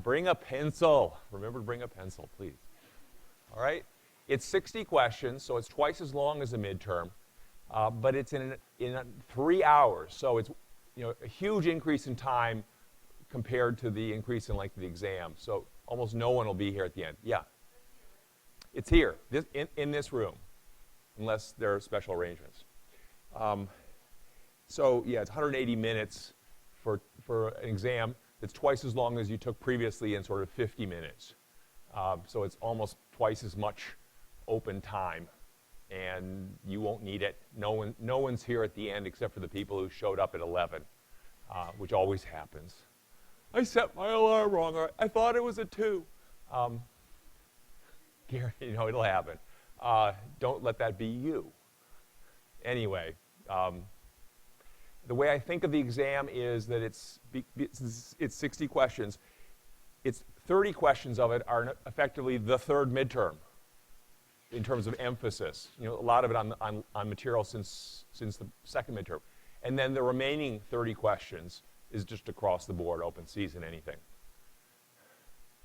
Bring a pencil. Remember to bring a pencil, please. All right? It's 60 questions, so it's twice as long as a midterm, but it's in 3 hours, so it's a huge increase in time compared to the increase in length of the exam. So almost no one will be here at the end. Yeah? It's here, in this room, unless there are special arrangements. So yeah, it's 180 minutes for an exam that's twice as long as you took previously in sort of 50 minutes. So it's almost twice as much open time, and you won't need it. No one's here at the end except for the people who showed up at 11, which always happens. I set my alarm wrong. I thought it was a 2. It'll happen. Don't let that be you. Anyway, the way I think of the exam is that it's 60 questions. It's 30 questions of it are effectively the third midterm in terms of emphasis. A lot of it on material since the second midterm. And then the remaining 30 questions is just across the board, open season, anything.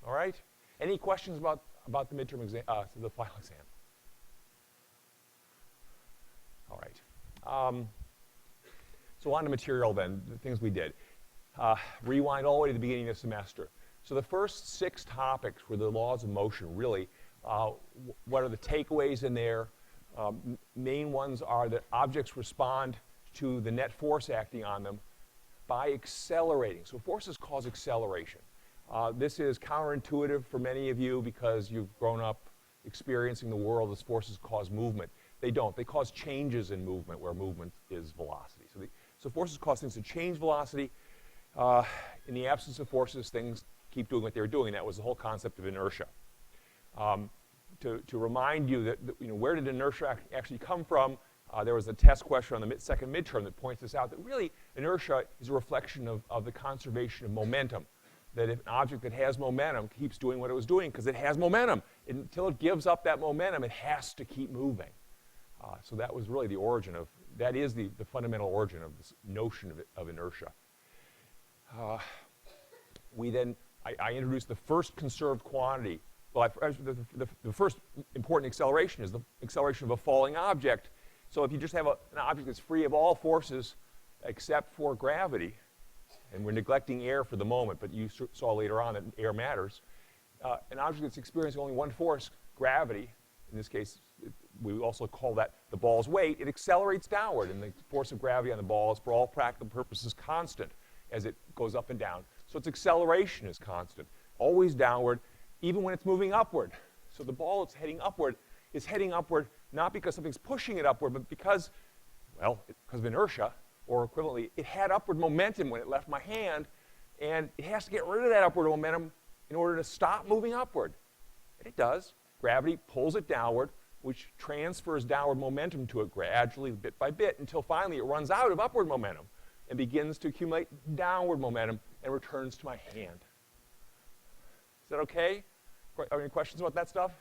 All right? Any questions about the midterm exam, the final exam? All right. So on to material then, the things we did. Rewind all the way to the beginning of the semester. So the first 6 topics were the laws of motion, really. What are the takeaways in there? Main ones are that objects respond to the net force acting on them by accelerating. So forces cause acceleration. This is counterintuitive for many of you because you've grown up experiencing the world as forces cause movement. They don't. They cause changes in movement where movement is velocity. So forces cause things to change velocity. In the absence of forces, things keep doing what they were doing. That was the whole concept of inertia. To remind you that where did inertia actually come from, there was a test question on the second midterm that points this out, that really inertia is a reflection of the conservation of momentum. That if an object that has momentum keeps doing what it was doing because it has momentum, until it gives up that momentum, it has to keep moving. So that was really the origin of, that is the fundamental origin of this notion of inertia. I introduced the first conserved quantity. Well, the first important acceleration is the acceleration of a falling object. So if you just have an object that's free of all forces except for gravity, and we're neglecting air for the moment, but you saw later on that air matters, an object that's experiencing only one force, gravity, in this case, we also call that the ball's weight, it accelerates downward, and the force of gravity on the ball is, for all practical purposes, constant as it goes up and down. So its acceleration is constant, always downward, even when it's moving upward. So the ball that's heading upward is heading upward not because something's pushing it upward, but because of inertia, or equivalently, it had upward momentum when it left my hand, and it has to get rid of that upward momentum in order to stop moving upward. And it does. Gravity pulls it downward, which transfers downward momentum to it gradually, bit by bit, until finally it runs out of upward momentum and begins to accumulate downward momentum and returns to my hand. Is that okay? Are there any questions about that stuff?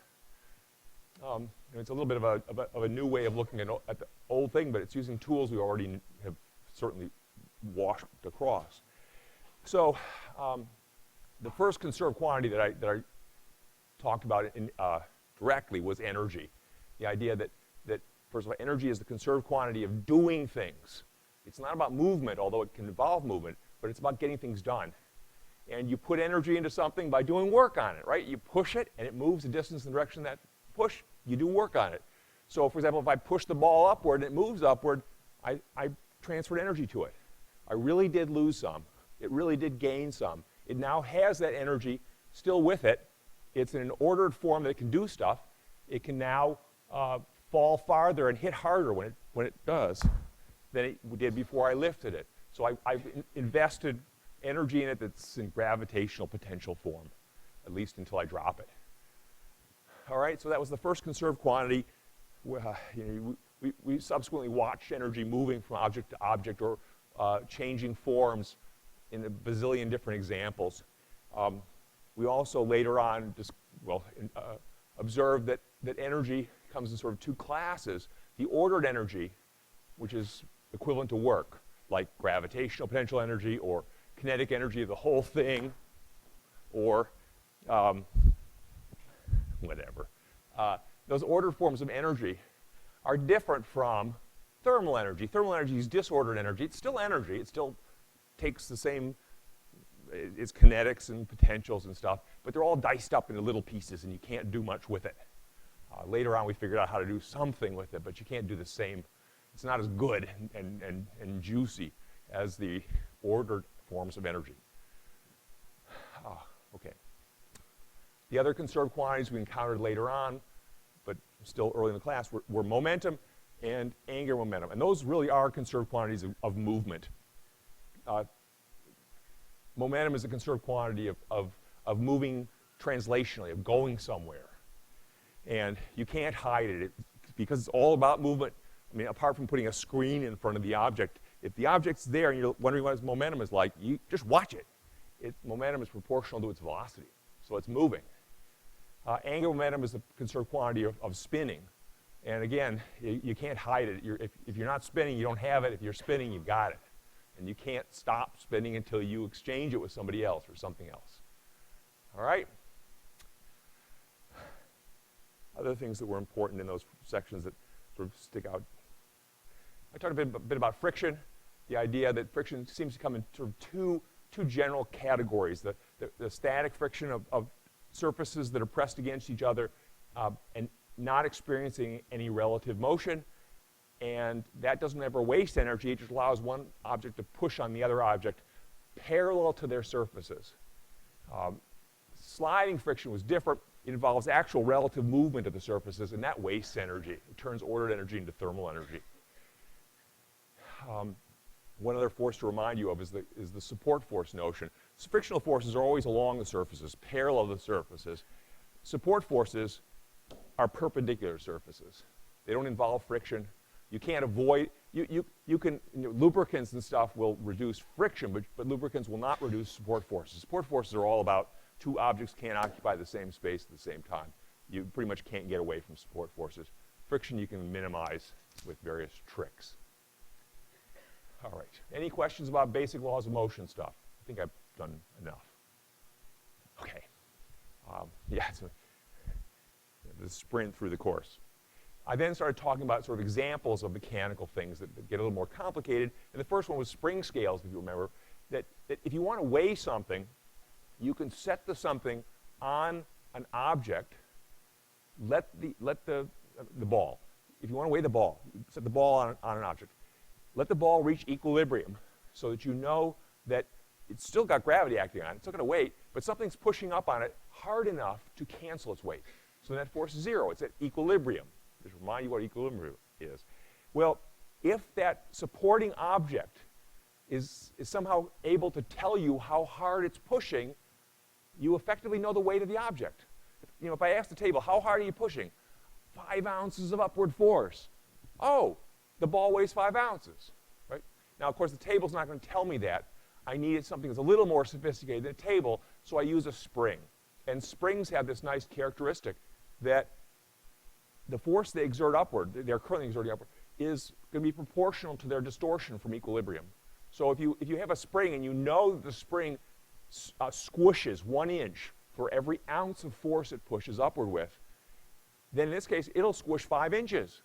It's a little bit of a new way of looking at the old thing, but it's using tools we already have certainly washed across. So the first conserved quantity that I talked about directly was energy. The idea that first of all, energy is the conserved quantity of doing things. It's not about movement, although it can involve movement, but it's about getting things done. And you put energy into something by doing work on it, right? You push it, and it moves the distance in the direction of that push. You do work on it. So, for example, if I push the ball upward and it moves upward, I transferred energy to it. I really did lose some. It really did gain some. It now has that energy still with it. It's in an ordered form that it can do stuff. It can now fall farther and hit harder when it does than it did before I lifted it. So I've invested energy in it that's in gravitational potential form, at least until I drop it. All right, so that was the first conserved quantity. We subsequently watched energy moving from object to object or changing forms in a bazillion different examples. We also later on observed that energy comes in sort of 2 classes. The ordered energy, which is equivalent to work, like gravitational potential energy or kinetic energy of the whole thing, or whatever. Those ordered forms of energy are different from thermal energy. Thermal energy is disordered energy. It's still energy. It still takes the same, it's kinetics and potentials and stuff, but they're all diced up into little pieces and you can't do much with it. Later on we figured out how to do something with it, but you can't do the same. It's not as good and juicy as the ordered forms of energy. Okay. The other conserved quantities we encountered later on, but still early in the class, were momentum and angular momentum. And those really are conserved quantities of movement. Momentum is a conserved quantity of moving translationally, of going somewhere. And you can't hide it because it's all about movement. I mean, apart from putting a screen in front of the object, if the object's there and you're wondering what its momentum is like, you just watch it. Momentum is proportional to its velocity, so it's moving. Angular momentum is the conserved quantity of spinning. And again, you can't hide it. If you're not spinning, you don't have it. If you're spinning, you've got it. And you can't stop spinning until you exchange it with somebody else or something else. All right? Other things that were important in those sections that sort of stick out. I talked a bit about friction, the idea that friction seems to come in sort of two general categories. The static friction of surfaces that are pressed against each other and not experiencing any relative motion, and that doesn't ever waste energy. It just allows one object to push on the other object parallel to their surfaces. Sliding friction was different. It involves actual relative movement of the surfaces, and that wastes energy. It turns ordered energy into thermal energy. One other force to remind you of is the support force notion. Frictional forces are always along the surfaces, parallel to the surfaces. Support forces are perpendicular surfaces. They don't involve friction. You can't avoid, lubricants and stuff will reduce friction, but lubricants will not reduce support forces. Support forces are all about two objects can't occupy the same space at the same time. You pretty much can't get away from support forces. Friction you can minimize with various tricks. All right. Any questions about basic laws of motion stuff? I think I've done enough. Okay. It's the sprint through the course. I then started talking about sort of examples of mechanical things that get a little more complicated. And the first one was spring scales, if you remember, that if you want to weigh something, you can set the something on an object, let the ball. If you want to weigh the ball, set the ball on an object. Let the ball reach equilibrium so that you know that it's still got gravity acting on it, it's still got a weight, but something's pushing up on it hard enough to cancel its weight. So that force is zero. It's at equilibrium. Just remind you what equilibrium is. Well, if that supporting object is somehow able to tell you how hard it's pushing, you effectively know the weight of the object. If I ask the table, how hard are you pushing? 5 ounces of upward force. Oh, the ball weighs 5 ounces, right? Now, of course, the table's not going to tell me that. I needed something that's a little more sophisticated than a table, so I use a spring. And springs have this nice characteristic that the force they exert upward, they're currently exerting upward, is going to be proportional to their distortion from equilibrium. So if you have a spring and you know that the spring squishes 1 inch for every ounce of force it pushes upward with, then in this case, it'll squish 5 inches.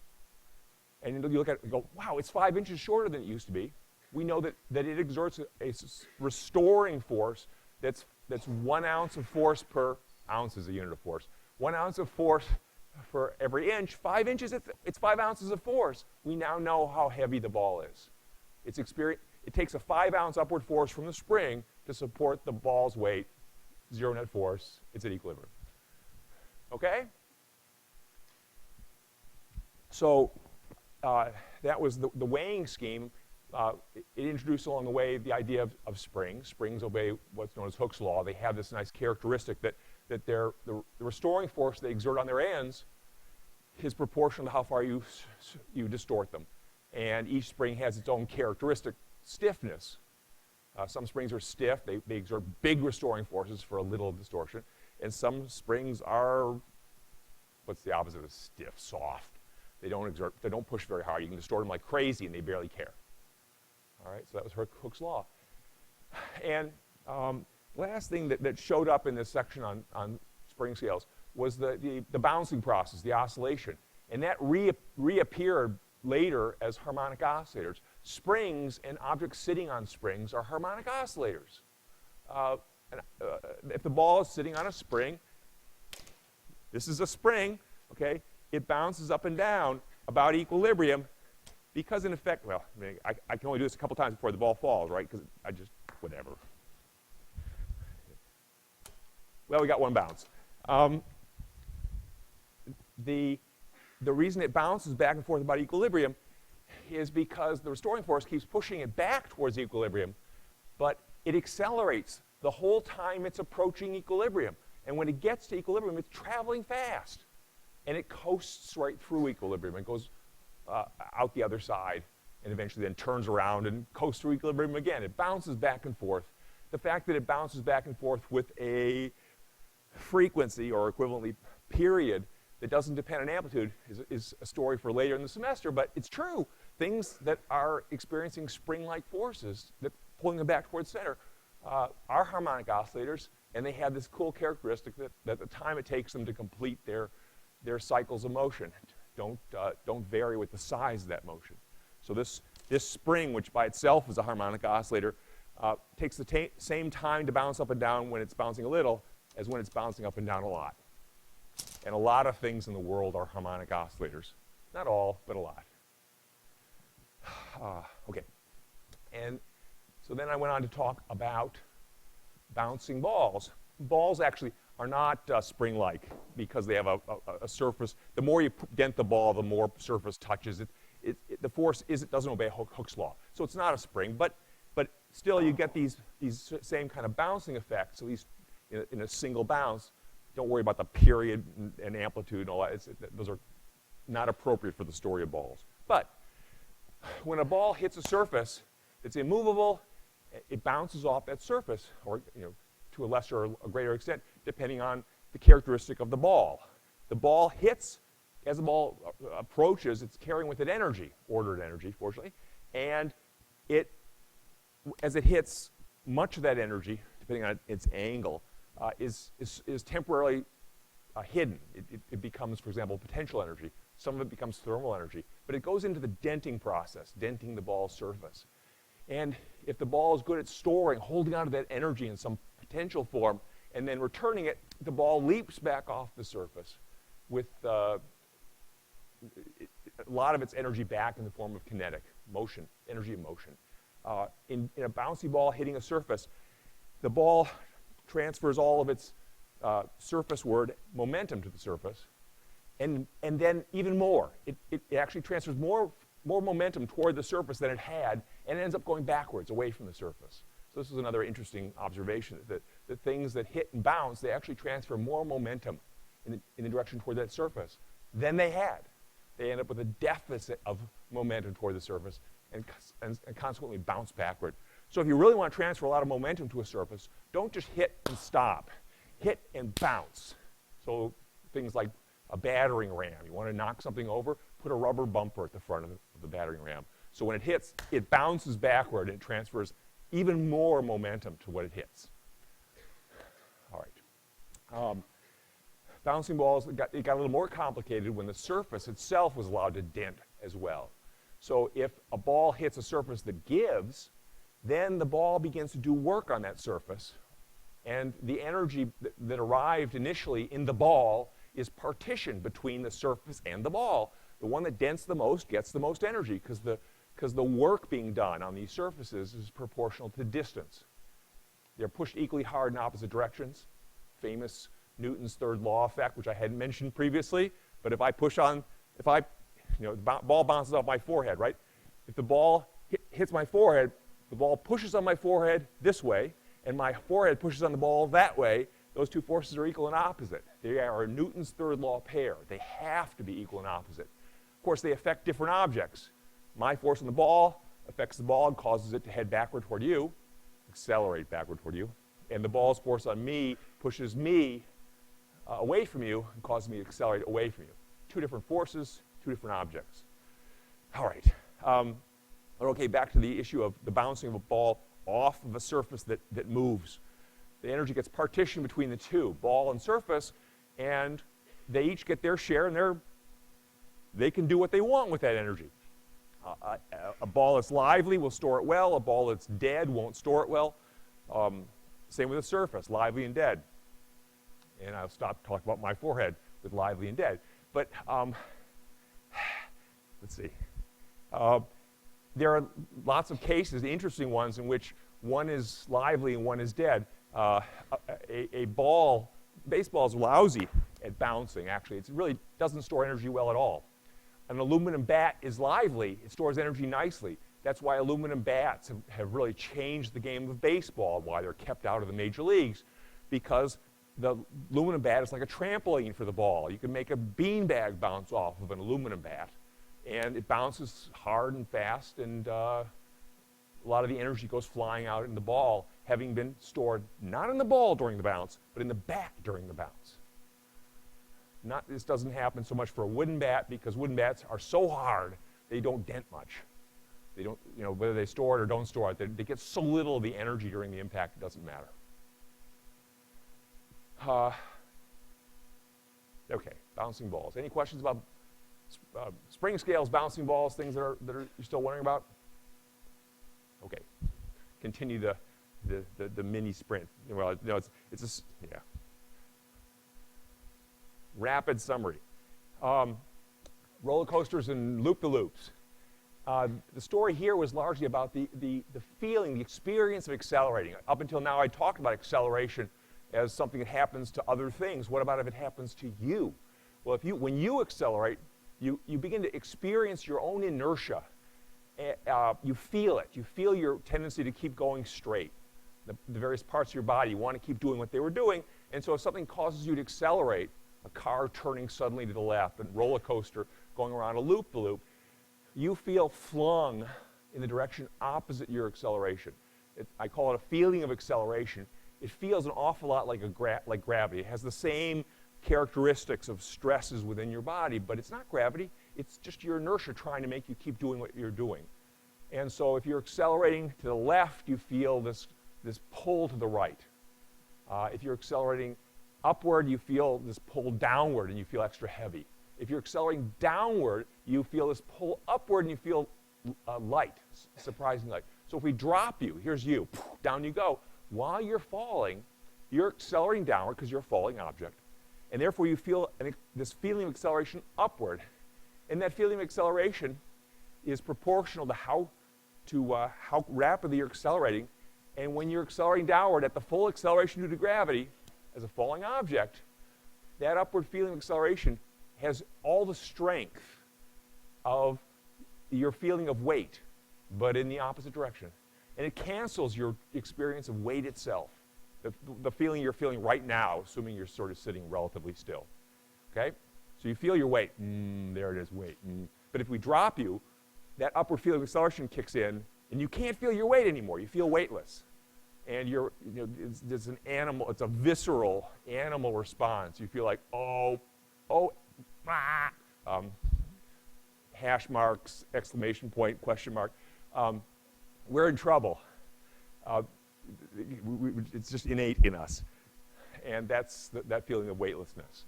And you look at it and go, wow, it's 5 inches shorter than it used to be. We know that it exerts a restoring force that's 1 ounce of force per ounce is a unit of force. 1 ounce of force for every inch. 5 inches, it's 5 ounces of force. We now know how heavy the ball is. It takes a 5 ounce upward force from the spring to support the ball's weight. Zero net force. It's at equilibrium. Okay? So that was the weighing scheme. It introduced along the way the idea of springs. Springs obey what's known as Hooke's law. They have this nice characteristic that the restoring force they exert on their ends is proportional to how far you distort them. And each spring has its own characteristic stiffness. Some springs are stiff. They exert big restoring forces for a little distortion. And some springs are, what's the opposite of stiff? Soft. They don't push very hard. You can distort them like crazy and they barely care. All right, so that was Hooke's law. And last thing that showed up in this section on spring scales was the bouncing process, the oscillation. And that reappeared later as harmonic oscillators. Springs and objects sitting on springs are harmonic oscillators. If the ball is sitting on a spring, this is a spring, okay? It bounces up and down about equilibrium because, in effect, well, I mean, I can only do this a couple times before the ball falls, right? Because I just, whatever. Well, we got one bounce. The reason it bounces back and forth about equilibrium is because the restoring force keeps pushing it back towards equilibrium, but it accelerates the whole time it's approaching equilibrium. And when it gets to equilibrium, it's traveling fast. And it coasts right through equilibrium. It goes out the other side and eventually then turns around and coasts through equilibrium again. It bounces back and forth. The fact that it bounces back and forth with a frequency or equivalently period that doesn't depend on amplitude is a story for later in the semester, but it's true. Things that are experiencing spring-like forces that pulling them back towards center are harmonic oscillators, and they have this cool characteristic that the time it takes them to complete their cycles of motion don't vary with the size of that motion. So this spring, which by itself is a harmonic oscillator, takes the same time to bounce up and down when it's bouncing a little as when it's bouncing up and down a lot. And a lot of things in the world are harmonic oscillators. Not all, but a lot. Okay. And so then I went on to talk about bouncing balls. Balls actually are not spring-like because they have a surface. The more you dent the ball, the more surface touches it. The force doesn't obey Hooke's law. So it's not a spring, but still you get these same kind of bouncing effects, at least in a single bounce. Don't worry about the period and amplitude and all that. Those are not appropriate for the story of balls. But when a ball hits a surface that's immovable, it bounces off that surface, or to a lesser or a greater extent, depending on the characteristic of the ball. The ball hits, as the ball approaches, it's carrying with it energy, ordered energy, fortunately, and as it hits, much of that energy, depending on its angle, is temporarily hidden. It becomes, for example, potential energy. Some of it becomes thermal energy. But it goes into the denting process, denting the ball's surface. And if the ball is good at storing, holding onto that energy in some potential form, and then returning it, the ball leaps back off the surface with a lot of its energy back in the form of kinetic motion, energy of motion. In a bouncy ball hitting a surface, the ball transfers all of its surfaceward momentum to the surface, and then even more. It actually transfers more momentum toward the surface than it had, and it ends up going backwards, away from the surface. So this is another interesting observation, that the things that hit and bounce, they actually transfer more momentum in the direction toward that surface than they had. They end up with a deficit of momentum toward the surface and consequently bounce backward. So if you really want to transfer a lot of momentum to a surface, don't just hit and stop. Hit and bounce. So things like a battering ram. You want to knock something over, put a rubber bumper at the front of the battering ram. So when it hits, it bounces backward and it transfers even more momentum to what it hits. All right. Bouncing balls, it got a little more complicated when the surface itself was allowed to dent as well. So if a ball hits a surface that gives, then the ball begins to do work on that surface, and the energy that arrived initially in the ball is partitioned between the surface and the ball. The one that dents the most gets the most energy because the work being done on these surfaces is proportional to distance. They're pushed equally hard in opposite directions. Famous Newton's third law effect, which I hadn't mentioned previously, but the ball bounces off my forehead, right? If the ball hits my forehead, the ball pushes on my forehead this way, and my forehead pushes on the ball that way. Those two forces are equal and opposite. They are a Newton's third law pair. They have to be equal and opposite. Of course, they affect different objects. My force on the ball affects the ball and causes it to head backward toward you, accelerate backward toward you. And the ball's force on me pushes me away from you and causes me to accelerate away from you. Two different forces, two different objects. All right. Okay, back to the issue of the bouncing of a ball off of a surface that moves. the energy gets partitioned between the two, ball and surface, and they each get their share, and they can do what they want with that energy. A ball that's lively will store it well. A ball that's dead won't store it well. Same with a surface, lively and dead. And I'll stop talking about my forehead with lively and dead. But let's see. There are lots of cases, interesting ones, in which one is lively and one is dead. Baseball is lousy at bouncing, actually. It really doesn't store energy well at all. An aluminum bat is lively. It stores energy nicely. That's why aluminum bats have really changed the game of baseball, why they're kept out of the major leagues, because the aluminum bat is like a trampoline for the ball. You can make a beanbag bounce off of an aluminum bat, and it bounces hard and fast, and a lot of the energy goes flying out in the ball, having been stored not in the ball during the bounce, but in the bat during the bounce. This doesn't happen so much for a wooden bat, because wooden bats are so hard, they don't dent much. They don't, whether they store it or don't store it, they get so little of the energy during the impact, it doesn't matter. Okay, bouncing balls. Any questions about spring scales, bouncing balls, things that you're still wondering about? Okay, continue the mini sprint. Well, it's yeah. Rapid summary. Roller coasters and loop-the-loops. The story here was largely about the feeling, the experience of accelerating. Up until now, I talked about acceleration as something that happens to other things. What about if it happens to you? Well, when you accelerate, you begin to experience your own inertia. You feel it. You feel your tendency to keep going straight. The various parts of your body want to keep doing what they were doing, and so if something causes you to accelerate, a car turning suddenly to the left, a roller coaster going around a loop-the-loop, you feel flung in the direction opposite your acceleration. I call it a feeling of acceleration. It feels an awful lot like gravity. It has the same characteristics of stresses within your body, but it's not gravity. It's just your inertia trying to make you keep doing what you're doing. And so if you're accelerating to the left, you feel this pull to the right. If you're accelerating upward, you feel this pull downward, and you feel extra heavy. If you're accelerating downward, you feel this pull upward, and you feel light, surprisingly light. So if we drop you, here's you, down you go. While you're falling, you're accelerating downward because you're a falling object. And therefore, you feel this feeling of acceleration upward. And that feeling of acceleration is proportional to how rapidly you're accelerating. And when you're accelerating downward at the full acceleration due to gravity, as a falling object, that upward feeling of acceleration has all the strength of your feeling of weight, but in the opposite direction. And it cancels your experience of weight itself, the feeling you're feeling right now, assuming you're sort of sitting relatively still. Okay? So you feel your weight. There it is, weight. But if we drop you, that upward feeling of acceleration kicks in, and you can't feel your weight anymore. You feel weightless. And it's an animal, it's a visceral animal response. You feel like, hash marks, exclamation point, question mark. We're in trouble. It's just innate in us. And that's that feeling of weightlessness.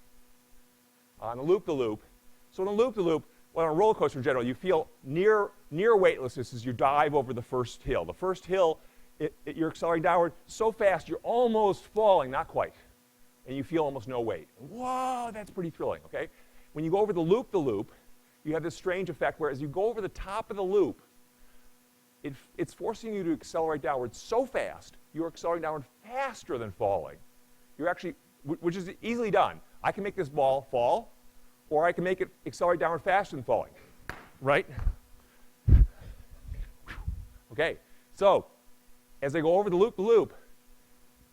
On a loop-the-loop, so on a loop-the-loop, well, on a roller coaster in general, you feel near weightlessness as you dive over the first hill. The first hill, you're accelerating downward so fast you're almost falling, not quite. And you feel almost no weight. Whoa, that's pretty thrilling, okay? When you go over the loop-the-loop, you have this strange effect where as you go over the top of the loop, it's forcing you to accelerate downward so fast, you're accelerating downward faster than falling. You're actually, which is easily done. I can make this ball fall, or I can make it accelerate downward faster than falling, right? Okay, so as I go over the loop-the-loop,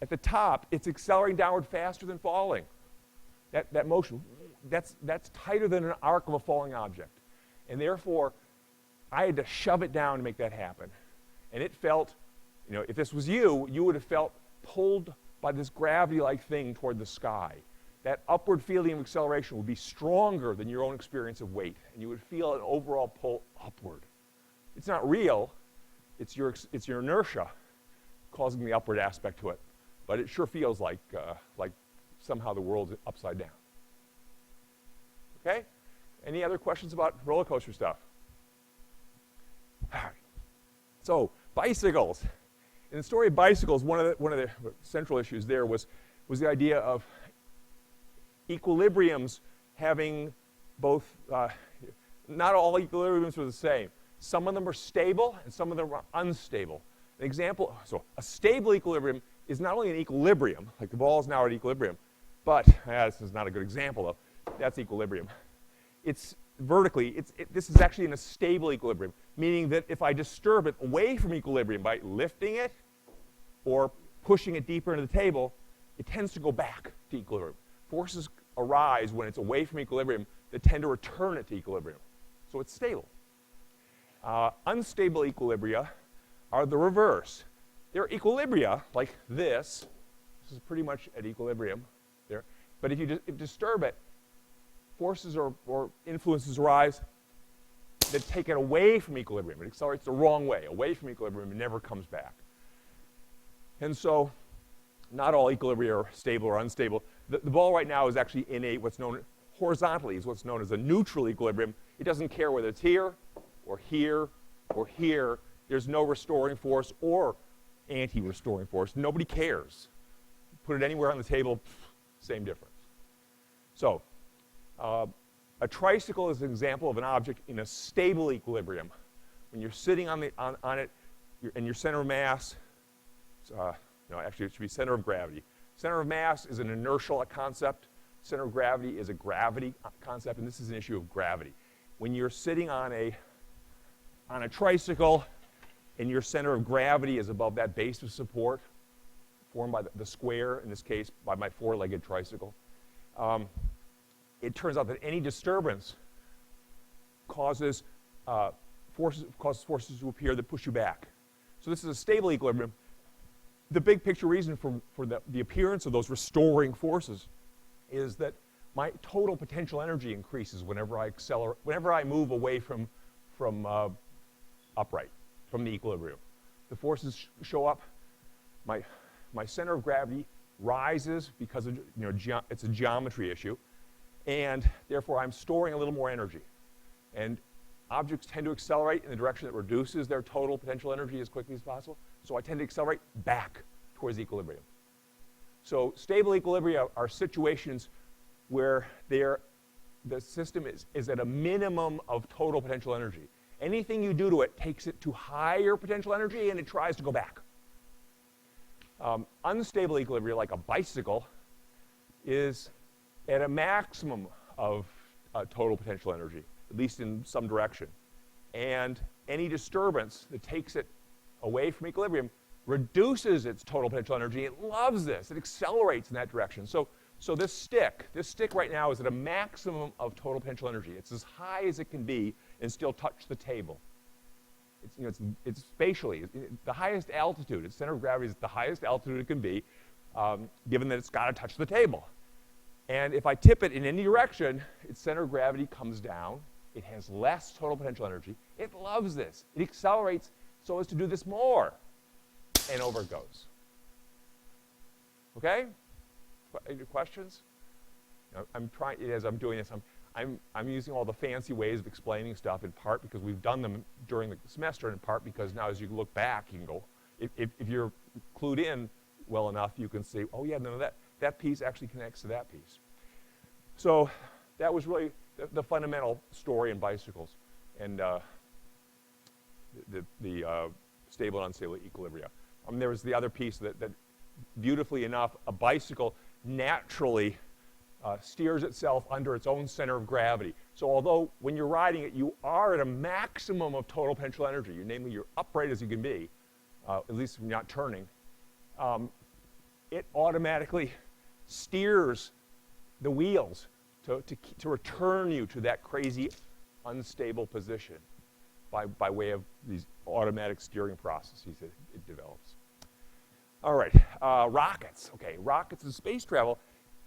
at the top, it's accelerating downward faster than falling. That motion, that's tighter than an arc of a falling object. And therefore, I had to shove it down to make that happen. And it felt, if this was you would have felt pulled by this gravity-like thing toward the sky. That upward feeling of acceleration would be stronger than your own experience of weight, and you would feel an overall pull upward. It's not real. It's your inertia causing the upward aspect to it. but it sure feels like somehow the world's upside down. Okay? Any other questions about roller coaster stuff? All right. So bicycles. In the story of bicycles, one of the central issues there was the idea of equilibriums having both. Not all equilibriums are the same. Some of them are stable, and some of them are unstable. An example, so a stable equilibrium is not only an equilibrium, like the ball is now at equilibrium, but, this is not a good example though, that's equilibrium. It's vertically, this is actually in a stable equilibrium, meaning that if I disturb it away from equilibrium by lifting it or pushing it deeper into the table, it tends to go back to equilibrium. Forces arise when it's away from equilibrium that tend to return it to equilibrium. So it's stable. Unstable equilibria are the reverse. They're equilibria like this. This is pretty much at equilibrium there. But if you disturb it, forces or influences arise that take it away from equilibrium. It accelerates the wrong way, away from equilibrium, and never comes back. And so not all equilibria are stable or unstable. The ball right now is actually in what's known horizontally, is what's known as a neutral equilibrium. It doesn't care whether it's here or here or here. There's no restoring force or anti-restoring force. Nobody cares. Put it anywhere on the table, same difference. So a tricycle is an example of an object in a stable equilibrium. When you're sitting on it, and your center of mass, no, actually it should be center of gravity. Center of mass is an inertial concept. Center of gravity is a gravity concept, and this is an issue of gravity. When you're sitting on a tricycle and your center of gravity is above that base of support formed by the square, in this case by my four-legged tricycle, it turns out that any disturbance causes forces to appear that push you back. So this is a stable equilibrium. The big picture reason for the appearance of those restoring forces is that my total potential energy increases whenever I move away from upright, from the equilibrium. The forces show up. My center of gravity rises because of, it's a geometry issue, and therefore I'm storing a little more energy. And objects tend to accelerate in the direction that reduces their total potential energy as quickly as possible. So I tend to accelerate back towards equilibrium. So stable equilibria are situations where the system is at a minimum of total potential energy. Anything you do to it takes it to higher potential energy, and it tries to go back. Unstable equilibria, like a bicycle, is at a maximum of total potential energy, at least in some direction. And any disturbance that takes it away from equilibrium reduces its total potential energy. It loves this. It accelerates in that direction. So this stick right now is at a maximum of total potential energy. It's as high as it can be and still touch the table. It's spatially the highest altitude. Its center of gravity is at the highest altitude it can be, given that it's got to touch the table. And if I tip it in any direction, its center of gravity comes down. It has less total potential energy. It loves this. It accelerates so as to do this more. And over it goes. Okay? Any questions? I'm trying, as I'm doing this, I'm using all the fancy ways of explaining stuff, in part because we've done them during the semester, and in part because now as you look back, you can go, if you're clued in well enough, you can say, oh yeah, no, that piece actually connects to that piece. So that was really the fundamental story in bicycles and the stable and unstable equilibria. There was the other piece that beautifully enough, a bicycle naturally steers itself under its own center of gravity. So although when you're riding it, you are at a maximum of total potential energy, namely you're upright as you can be, at least when you're not turning, it automatically steers the wheels to return you to that crazy unstable position by way of these automatic steering processes that it develops. All right, rockets. Okay, rockets and space travel.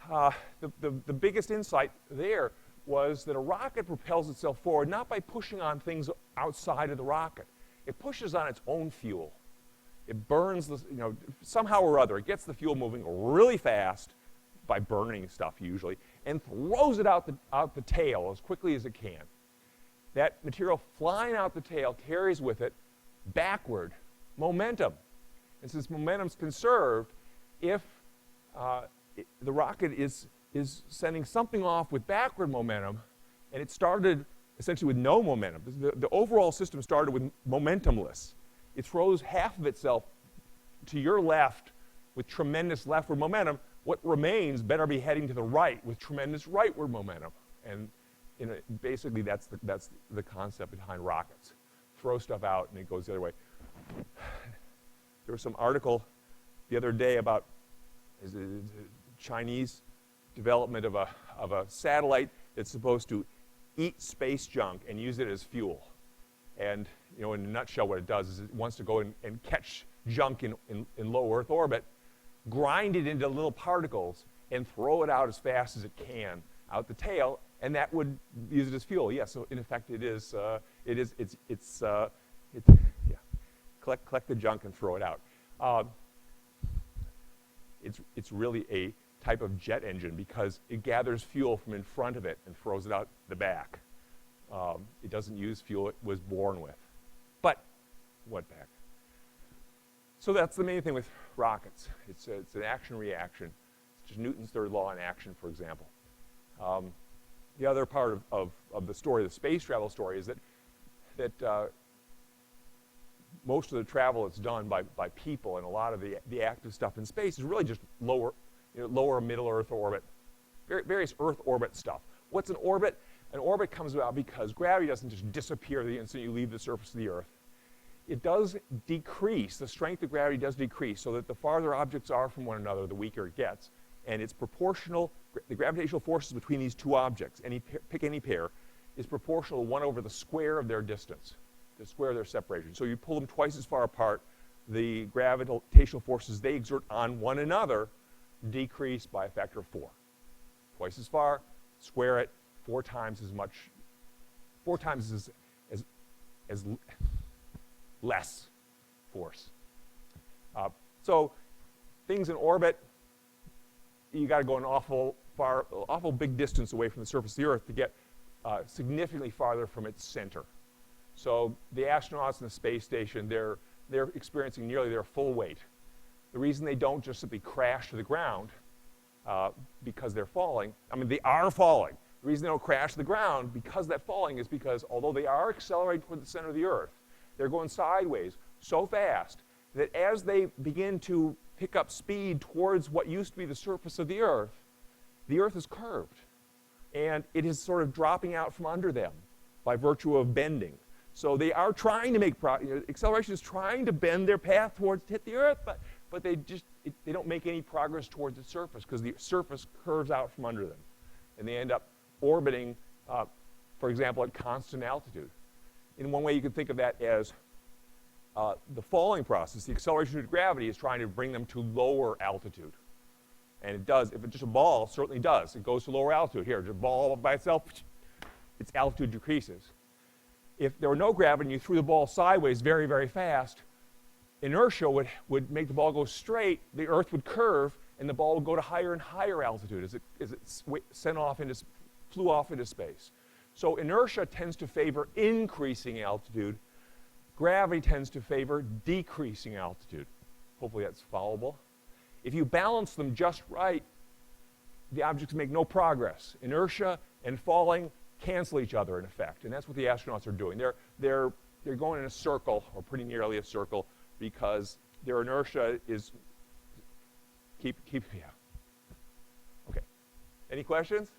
The biggest insight there was that a rocket propels itself forward not by pushing on things outside of the rocket. It pushes on its own fuel. It burns the, somehow or other, it gets the fuel moving really fast by burning stuff usually, and throws it out the tail as quickly as it can. That material flying out the tail carries with it backward momentum. And since momentum's conserved, if the rocket is sending something off with backward momentum, and it started essentially with no momentum. The overall system started with momentumless. It throws half of itself to your left with tremendous leftward momentum. What remains better be heading to the right with tremendous rightward momentum. And basically that's the concept behind rockets. Throw stuff out and it goes the other way. There was some article the other day about Chinese development of a satellite that's supposed to eat space junk and use it as fuel. And in a nutshell, what it does is it wants to go and catch junk in low Earth orbit, grind it into little particles, and throw it out as fast as it can out the tail, and that would use it as fuel. Yeah, so in effect, collect the junk and throw it out. It's really a type of jet engine because it gathers fuel from in front of it and throws it out the back. It doesn't use fuel it was born with. But what back? So that's the main thing with rockets. It's an action-reaction. It's just Newton's third law in action, for example. The other part of the story, the space travel story, is that most of the travel that's done by people, and a lot of the active stuff in space is really just lower middle Earth orbit, various Earth orbit stuff. What's an orbit? An orbit comes about because gravity doesn't just disappear the instant you leave the surface of the Earth. It does decrease. The strength of gravity does decrease so that the farther objects are from one another, the weaker it gets. And it's proportional. The gravitational forces between these two objects, pick any pair, is proportional to 1 over the square of their distance, the square of their separation. So you pull them twice as far apart, the gravitational forces they exert on one another decrease by a factor of 4. Twice as far, square it, 4 times as much, 4 times as less force. So things in orbit, you got to go an awful big distance away from the surface of the Earth to get significantly farther from its center. So the astronauts in the space station, they're experiencing nearly their full weight. The reason they don't just simply crash to the ground because they're falling, they are falling. The reason they don't crash to the ground because that falling is because although they are accelerating toward the center of the Earth, they're going sideways so fast that as they begin to pick up speed towards what used to be the surface of the Earth is curved. And it is sort of dropping out from under them by virtue of bending. So they are trying to make acceleration is trying to bend their path towards to hit the Earth, but they don't make any progress towards the surface because the surface curves out from under them. And they end up orbiting, for example, at constant altitude. In one way, you can think of that as the falling process. The acceleration due to gravity is trying to bring them to lower altitude. And it does. If it's just a ball, it certainly does. It goes to lower altitude. Here, just a ball by itself, its altitude decreases. If there were no gravity and you threw the ball sideways very, very fast, inertia would make the ball go straight, the Earth would curve, and the ball would go to higher and higher altitude as it flew off into space. So inertia tends to favor increasing altitude. Gravity tends to favor decreasing altitude. Hopefully that's followable. If you balance them just right, the objects make no progress. Inertia and falling cancel each other in effect, and that's what the astronauts are doing. They're going in a circle, or pretty nearly a circle, because their inertia is yeah. Okay. Any questions?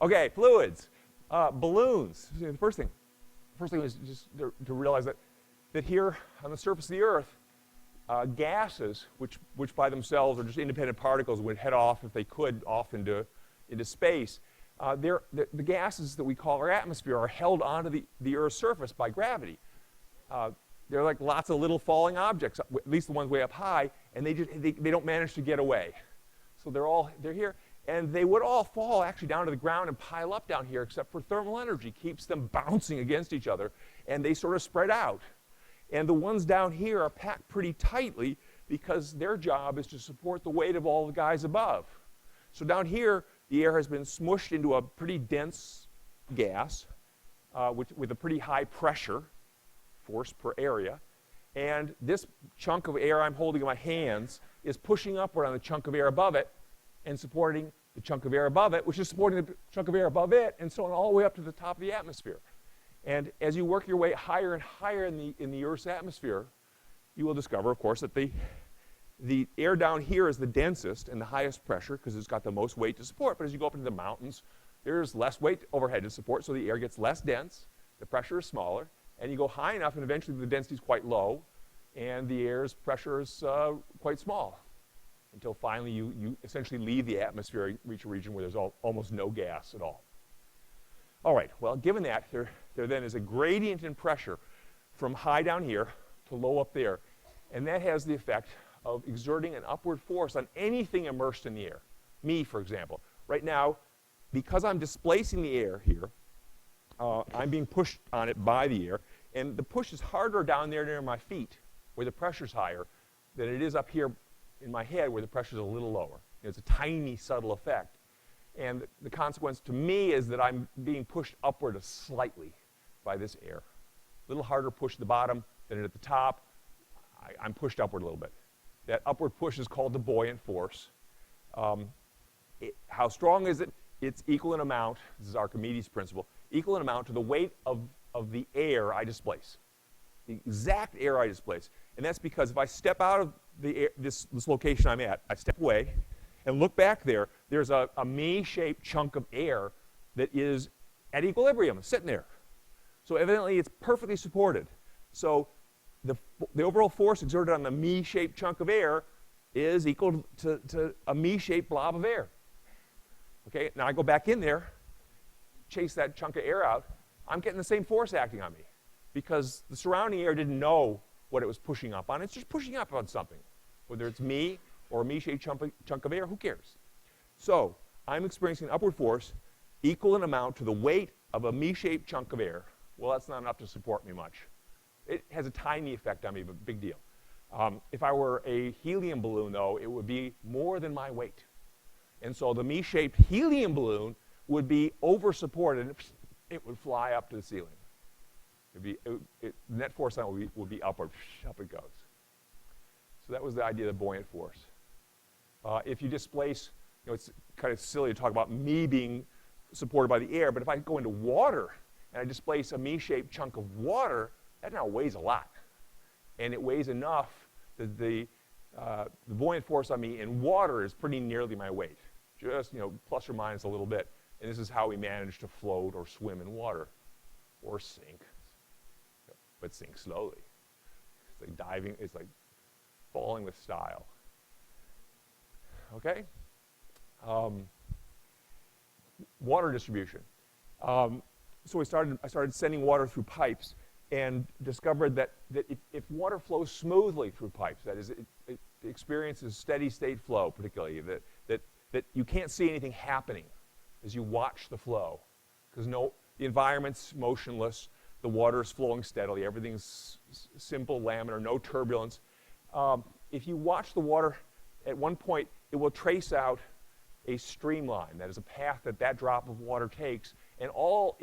Okay, fluids, balloons. The first thing was just to realize that here on the surface of the Earth, gases, which by themselves are just independent particles, would head off if they could off into space. The gases that we call our atmosphere are held onto the Earth's surface by gravity. They're like lots of little falling objects, at least the ones way up high, and they don't manage to get away. So they're here. And they would all fall actually down to the ground and pile up down here, except for thermal energy keeps them bouncing against each other, and they sort of spread out. And the ones down here are packed pretty tightly because their job is to support the weight of all the guys above. So down here, the air has been smushed into a pretty dense gas with a pretty high pressure, force per area. And this chunk of air I'm holding in my hands is pushing upward on the chunk of air above it and supporting the chunk of air above it, which is supporting the chunk of air above it, and so on all the way up to the top of the atmosphere. And as you work your way higher and higher in the Earth's atmosphere, you will discover, of course, that the air down here is the densest and the highest pressure because it's got the most weight to support. But as you go up into the mountains, there's less weight overhead to support, so the air gets less dense, the pressure is smaller, and you go high enough, and eventually the density is quite low, and the air's pressure is quite small, until finally you essentially leave the atmosphere and reach a region where there's almost no gas at all. All right, well, given that, there then is a gradient in pressure from high down here to low up there, and that has the effect of exerting an upward force on anything immersed in the air. Me, for example. Right now, because I'm displacing the air here, I'm being pushed on it by the air, and the push is harder down there near my feet, where the pressure's higher, than it is up here in my head, where the pressure's a little lower. It's a tiny, subtle effect. And the consequence to me is that I'm being pushed upward slightly by this air. A little harder push at the bottom than at the top. I'm pushed upward a little bit. That upward push is called the buoyant force. How strong is it? It's equal in amount, this is Archimedes' principle, equal in amount to the weight of the air I displace. The exact air I displace. And that's because if I step out of the air, this location I'm at, I step away and look back there, there's a me-shaped chunk of air that is at equilibrium, sitting there. So evidently it's perfectly supported. So the overall force exerted on the me-shaped chunk of air is equal to a me-shaped blob of air. Okay, now I go back in there, chase that chunk of air out, I'm getting the same force acting on me because the surrounding air didn't know what it was pushing up on. It's just pushing up on something. Whether it's me or a me-shaped chunk of air, who cares? So I'm experiencing an upward force equal in amount to the weight of a me-shaped chunk of air. Well, that's not enough to support me much. It has a tiny effect on me, but big deal. If I were a helium balloon, though, it would be more than my weight. And so the me-shaped helium balloon would be over-supported, and it would fly up to the ceiling. Net force on it would be upward, up it goes. So that was the idea of the buoyant force. If you displace, it's kind of silly to talk about me being supported by the air, but if I go into water and I displace a me-shaped chunk of water, that now weighs a lot. And it weighs enough that the buoyant force on me in water is pretty nearly my weight. Just, plus or minus a little bit. And this is how we manage to float or swim in water or sink, but sink slowly. It's like diving, it's like falling with style. Okay? Water distribution. So I started sending water through pipes and discovered that if water flows smoothly through pipes, that is, it experiences steady state flow particularly, that you can't see anything happening as you watch the flow, because the environment's motionless, the water is flowing steadily, everything's simple, laminar, no turbulence. If you watch the water, at one point it will trace out a streamline, that is a path that drop of water takes, and all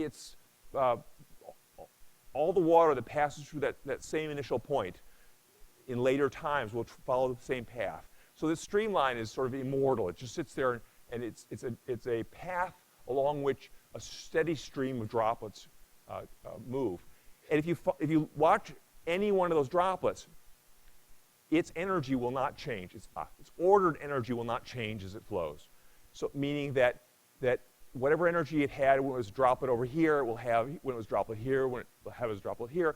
the water that passes through that same initial point in later times will follow the same path. So this streamline is sort of immortal. It just sits there, and it's a path along which a steady stream of droplets move. And if you watch any one of those droplets, its energy will not change. Its ordered energy will not change as it flows. So meaning that whatever energy it had when it was a droplet over here, it will have when it was a droplet here, when it will have as a droplet here.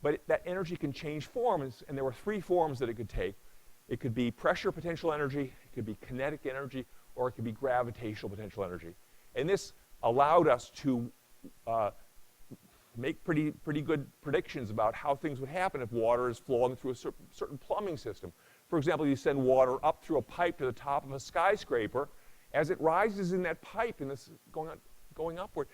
But that energy can change forms, and there were three forms that it could take. It could be pressure potential energy, it could be kinetic energy, or it could be gravitational potential energy. And this allowed us to make pretty good predictions about how things would happen if water is flowing through a certain plumbing system. For example, you send water up through a pipe to the top of a skyscraper. As it rises in that pipe and this going upward,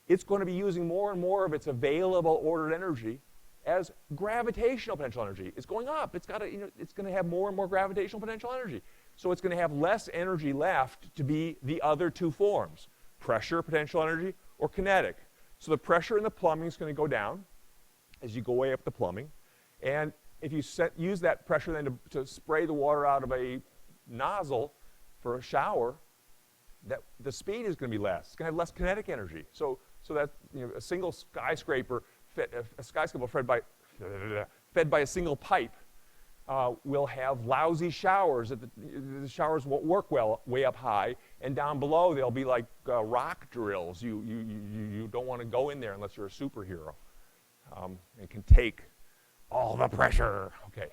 it's going to be using more and more of its available ordered energy as gravitational potential energy is going up. It's going to have more and more gravitational potential energy. So it's going to have less energy left to be the other two forms, pressure potential energy or kinetic. So the pressure in the plumbing is going to go down as you go way up the plumbing. And if you use that pressure then to spray the water out of a nozzle for a shower, the speed is going to be less. It's going to have less kinetic energy. So that a single skyscraper, fed by a single pipe, will have lousy showers. The showers won't work well way up high, and down below they'll be like rock drills. You don't want to go in there unless you're a superhero and can take all the pressure. Okay.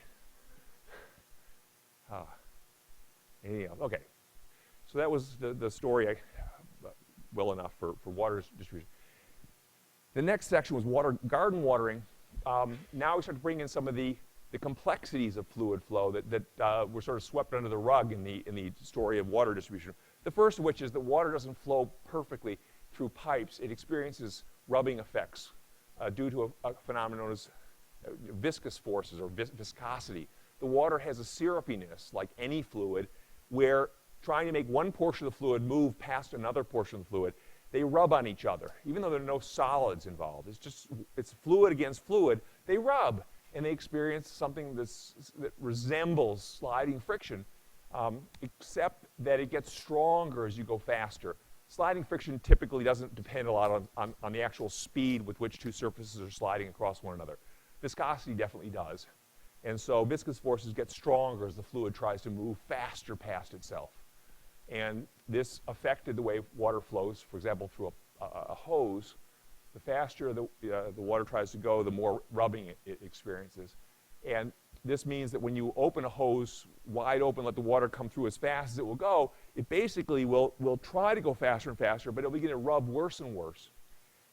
Okay. So that was the story well enough for water distribution. The next section was garden watering. Now we start to bring in some of the complexities of fluid flow that were sort of swept under the rug in the story of water distribution. The first of which is that water doesn't flow perfectly through pipes. It experiences rubbing effects due to a phenomenon known as viscous forces or viscosity. The water has a syrupiness, like any fluid, where trying to make one portion of the fluid move past another portion of the fluid, they rub on each other, even though there are no solids involved. It's fluid against fluid. They rub, and they experience something that resembles sliding friction, except that it gets stronger as you go faster. Sliding friction typically doesn't depend a lot on the actual speed with which two surfaces are sliding across one another. Viscosity definitely does. And so viscous forces get stronger as the fluid tries to move faster past itself. And this affected the way water flows, for example, through a hose. The faster the water tries to go, the more rubbing it experiences. And this means that when you open a hose wide open, let the water come through as fast as it will go, it basically will try to go faster and faster, but it'll begin to rub worse and worse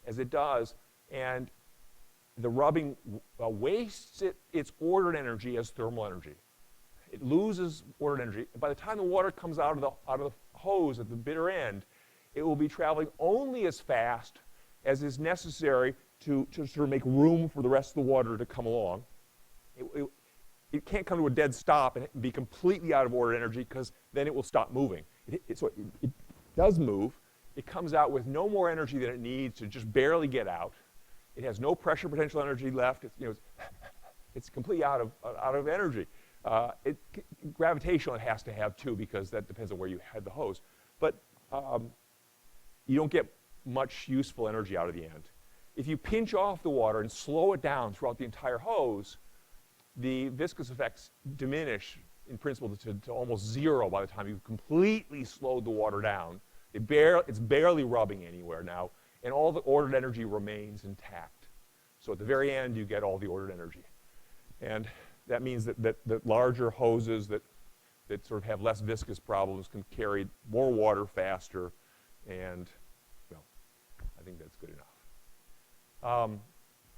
as it does. And the rubbing wastes its ordered energy as thermal energy. It loses ordered energy. By the time the water comes out of the hose at the bitter end, it will be traveling only as fast as is necessary to sort of make room for the rest of the water to come along. It can't come to a dead stop and be completely out of ordered energy, because then it will stop moving. So it does move. It comes out with no more energy than it needs to just barely get out. It has no pressure potential energy left. It's completely out of energy. Gravitational it has to have too, because that depends on where you had the hose. But you don't get much useful energy out of the end. If you pinch off the water and slow it down throughout the entire hose, the viscous effects diminish in principle to almost zero by the time you've completely slowed the water down. It's barely rubbing anywhere now, and all the ordered energy remains intact. So at the very end, you get all the ordered energy. And that means that larger hoses that sort of have less viscous problems can carry more water faster, and, well, I think that's good enough.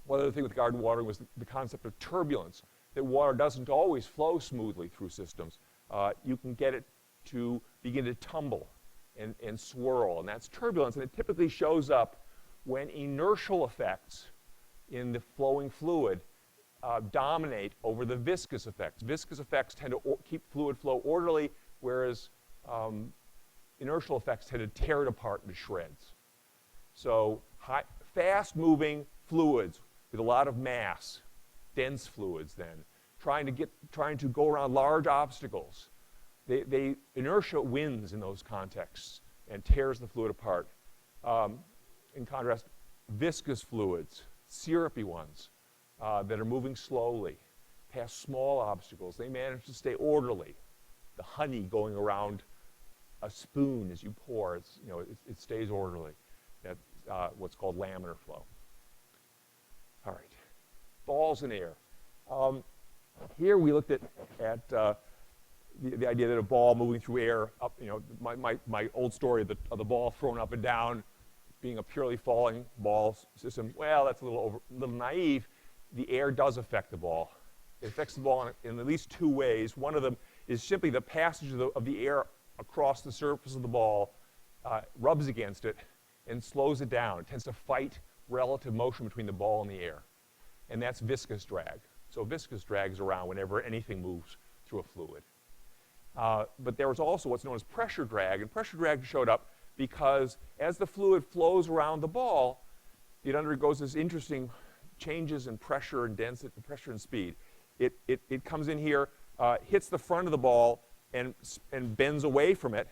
One other thing with garden watering was the concept of turbulence, that water doesn't always flow smoothly through systems. You can get it to begin to tumble and swirl, and that's turbulence, and it typically shows up when inertial effects in the flowing fluid dominate over the viscous effects. Viscous effects tend to keep fluid flow orderly, whereas inertial effects tend to tear it apart into shreds. So fast-moving fluids with a lot of mass, dense fluids then, trying to go around large obstacles, inertia wins in those contexts and tears the fluid apart. In contrast, viscous fluids, syrupy ones, that are moving slowly past small obstacles, they manage to stay orderly. The honey going around a spoon as you pour, it stays orderly. That's what's called laminar flow. All right, balls in air. Here we looked at the idea that a ball moving through air, my old story of the ball thrown up and down being a purely falling ball system. Well, that's a little naive. The air does affect the ball. It affects the ball in at least two ways. One of them is simply the passage of the air across the surface of the ball rubs against it and slows it down. It tends to fight relative motion between the ball and the air. and that's viscous drag. So viscous drag is around whenever anything moves through a fluid. But there was also what's known as pressure drag, and pressure drag showed up because as the fluid flows around the ball, it undergoes this interesting changes in pressure and density, pressure and speed. It comes in here, hits the front of the ball, and bends away from it,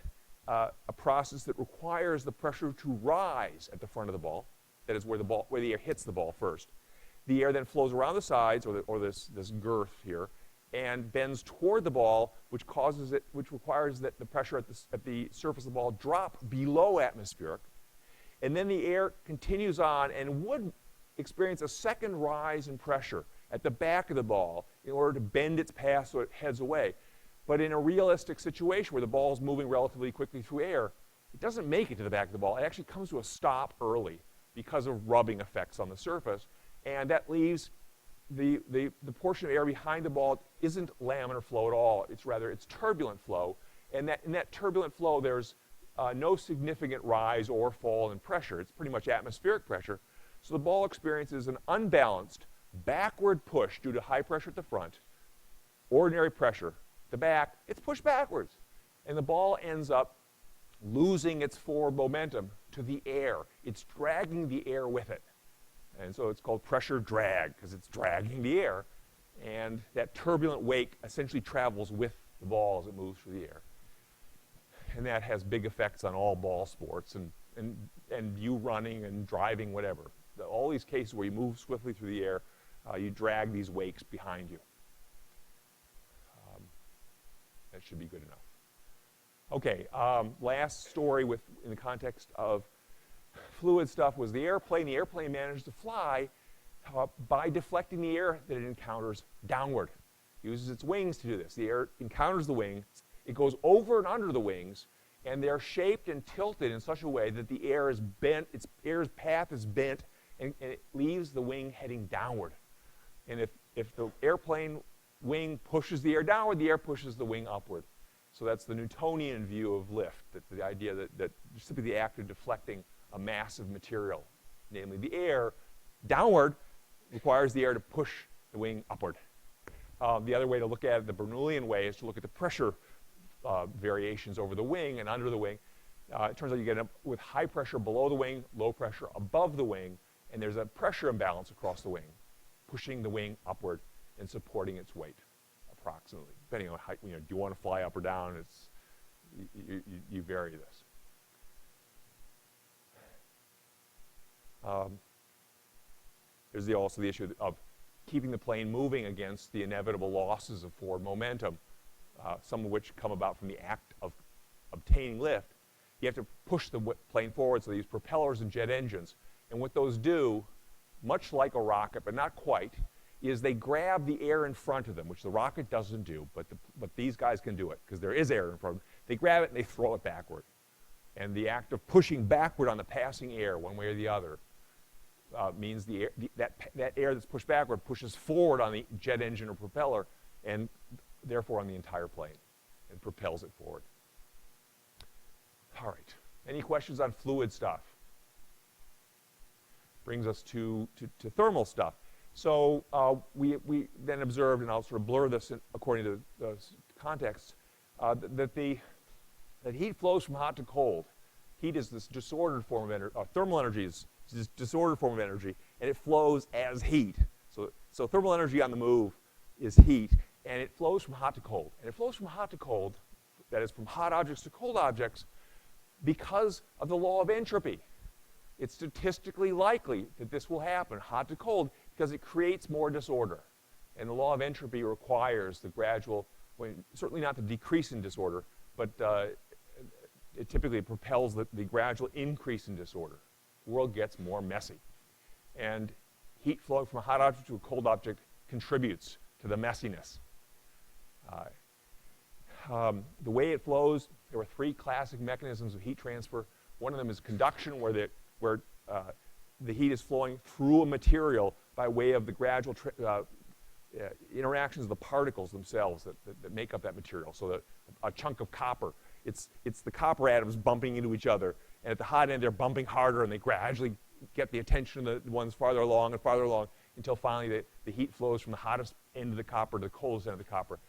a process that requires the pressure to rise at the front of the ball. That is where the air hits the ball first. The air then flows around the sides, or this girth here, and bends toward the ball, which requires that the pressure at the surface of the ball drop below atmospheric. And then the air continues on and would experience a second rise in pressure at the back of the ball in order to bend its path so it heads away. But in a realistic situation where the ball is moving relatively quickly through air, it doesn't make it to the back of the ball. It actually comes to a stop early because of rubbing effects on the surface. And that leaves the portion of air behind the ball isn't laminar flow at all. It's turbulent flow. And in that turbulent flow, there's no significant rise or fall in pressure. It's pretty much atmospheric pressure. So the ball experiences an unbalanced backward push due to high pressure at the front, ordinary pressure at the back. It's pushed backwards. And the ball ends up losing its forward momentum to the air. It's dragging the air with it. And so it's called pressure drag because it's dragging the air. And that turbulent wake essentially travels with the ball as it moves through the air. And that has big effects on all ball sports and you running and driving, whatever. All these cases where you move swiftly through the air, you drag these wakes behind you. That should be good enough. Okay, last story in the context of fluid stuff was the airplane. The airplane managed to fly by deflecting the air that it encounters downward. It uses its wings to do this. The air encounters the wings. It goes over and under the wings, and they're shaped and tilted in such a way that the air is bent, its air's path is bent, and it leaves the wing heading downward. And if the airplane wing pushes the air downward, the air pushes the wing upward. So that's the Newtonian view of lift, that the idea that simply the act of deflecting a massive material, namely the air, downward requires the air to push the wing upward. The other way to look at it, the Bernoullian way, is to look at the pressure variations over the wing and under the wing. It turns out you get up with high pressure below the wing, low pressure above the wing, and there's a pressure imbalance across the wing, pushing the wing upward and supporting its weight, approximately. Depending on how, do you want to fly up or down? You vary this. There's also the issue of keeping the plane moving against the inevitable losses of forward momentum, some of which come about from the act of obtaining lift. You have to push the plane forward, so they use propellers and jet engines. And what those do, much like a rocket, but not quite, is they grab the air in front of them, which the rocket doesn't do, but these guys can do it, because there is air in front of them. They grab it and they throw it backward. And the act of pushing backward on the passing air, one way or the other, means that air that's pushed backward pushes forward on the jet engine or propeller, and therefore on the entire plane, and propels it forward. All right. Any questions on fluid stuff? Brings us to thermal stuff. So we then observed, and I'll sort of blur this according to the context, that heat flows from hot to cold. Heat is this disordered form of energy. Thermal energy is this disordered form of energy, and it flows as heat. So thermal energy on the move is heat, and it flows from hot to cold. And it flows from hot to cold, that is from hot objects to cold objects, because of the law of entropy. It's statistically likely that this will happen, hot to cold, because it creates more disorder. And the law of entropy requires the gradual, certainly not the decrease in disorder, but it typically propels the gradual increase in disorder. The world gets more messy. And heat flowing from a hot object to a cold object contributes to the messiness. The way it flows, there are three classic mechanisms of heat transfer. One of them is conduction, where the heat is flowing through a material by way of the gradual interactions of the particles themselves that make up that material. So that a chunk of copper, it's the copper atoms bumping into each other, and at the hot end they're bumping harder, and they gradually get the attention of the ones farther along and farther along, until finally the heat flows from the hottest end of the copper to the coldest end of the copper,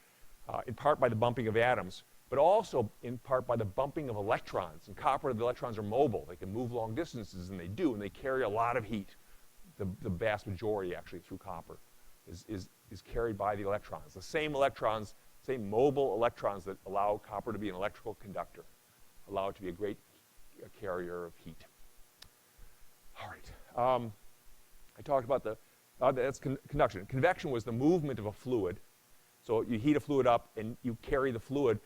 in part by the bumping of atoms, but also in part by the bumping of electrons. In copper, the electrons are mobile. They can move long distances, and they do, and they carry a lot of heat. The vast majority, actually, through copper is carried by the electrons. The same electrons, same mobile electrons that allow copper to be an electrical conductor, allow it to be a great carrier of heat. All right. I talked about that's conduction. Convection was the movement of a fluid. So you heat a fluid up, and you carry the fluid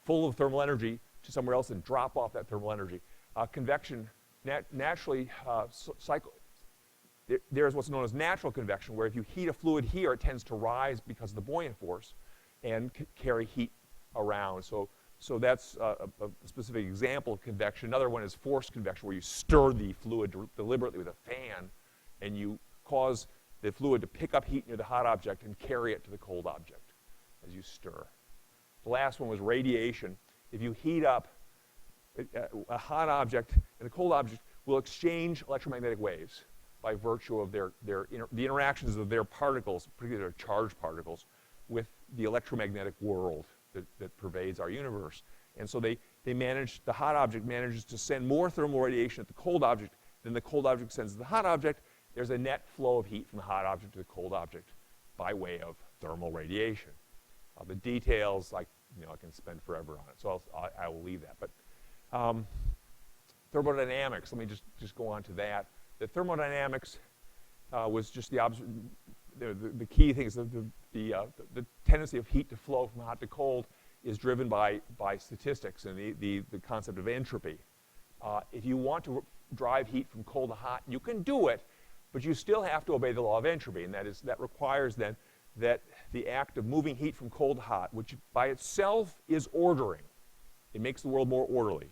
full of thermal energy to somewhere else and drop off that thermal energy. Convection naturally there's what's known as natural convection, where if you heat a fluid here, it tends to rise because of the buoyant force and carry heat around. So that's a specific example of convection. Another one is forced convection, where you stir the fluid deliberately with a fan, and you cause the fluid to pick up heat near the hot object and carry it to the cold object as you stir. The last one was radiation. If you heat up a hot object, and the cold object will exchange electromagnetic waves by virtue of the interactions of their particles, particularly their charged particles, with the electromagnetic world that pervades our universe. And so the hot object manages to send more thermal radiation at the cold object than the cold object sends to the hot object. There's a net flow of heat from the hot object to the cold object by way of thermal radiation. The details, I can spend forever on it, so I will leave that. But thermodynamics, let me just go on to that. The thermodynamics was just the key thing is the tendency of heat to flow from hot to cold is driven by statistics and the concept of entropy. If you want to drive heat from cold to hot, you can do it, but you still have to obey the law of entropy, and that requires then that the act of moving heat from cold to hot, which by itself is ordering, it makes the world more orderly.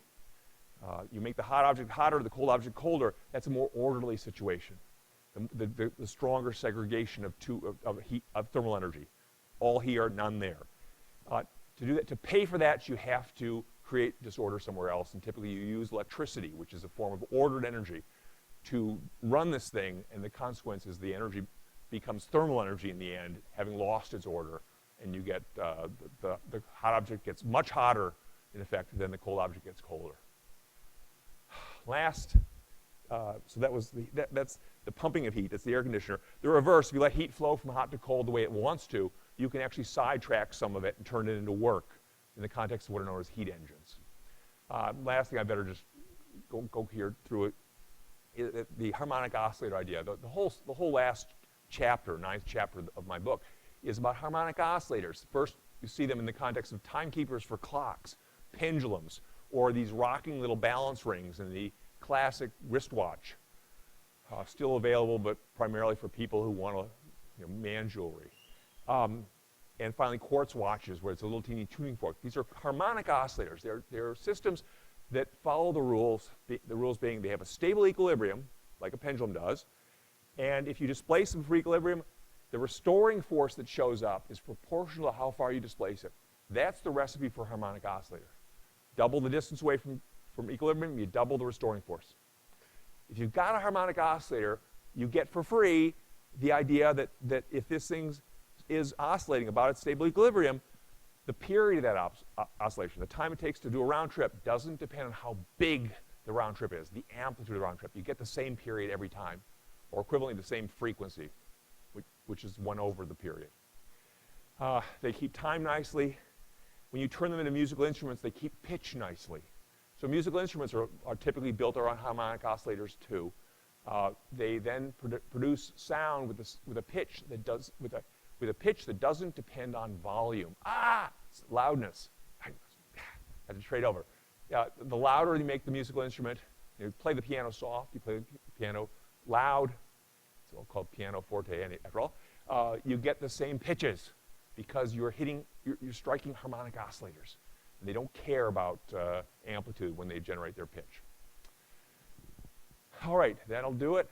You make the hot object hotter, the cold object colder, that's a more orderly situation. The stronger segregation of thermal energy. All here, none there. To do that, to pay for that, you have to create disorder somewhere else, and typically you use electricity, which is a form of ordered energy, to run this thing, and the consequence is the energy becomes thermal energy in the end, having lost its order, and you get the hot object gets much hotter, in effect, than the cold object gets colder. Last, so that's the pumping of heat. That's the air conditioner. The reverse, if you let heat flow from hot to cold the way it wants to, you can actually sidetrack some of it and turn it into work in the context of what are known as heat engines. Last thing, I better just go here through it. The harmonic oscillator idea. The whole last chapter, 9th chapter of my book, is about harmonic oscillators. First, you see them in the context of timekeepers for clocks, pendulums, or these rocking little balance rings in the classic wristwatch. Still available, but primarily for people who want to man jewelry. And finally, quartz watches, where it's a little teeny tuning fork. These are harmonic oscillators. They're systems that follow the rules, the rules being they have a stable equilibrium, like a pendulum does, and if you displace them for equilibrium, the restoring force that shows up is proportional to how far you displace it. That's the recipe for a harmonic oscillator. Double the distance away from equilibrium, you double the restoring force. If you've got a harmonic oscillator, you get for free the idea that if this thing is oscillating about its stable equilibrium, the period of that oscillation, the time it takes to do a round trip, doesn't depend on how big the round trip is, the amplitude of the round trip. You get the same period every time, or equivalently the same frequency, which is 1 over the period. They keep time nicely. When you turn them into musical instruments, they keep pitch nicely. So musical instruments are typically built around harmonic oscillators too. They then produce sound with a pitch that doesn't depend on volume. Loudness. I had to trade over. The louder you make the musical instrument, you play the piano soft, you play the piano loud, it's all called piano forte after all, you get the same pitches because you're striking harmonic oscillators. And they don't care about amplitude when they generate their pitch. All right, that'll do it.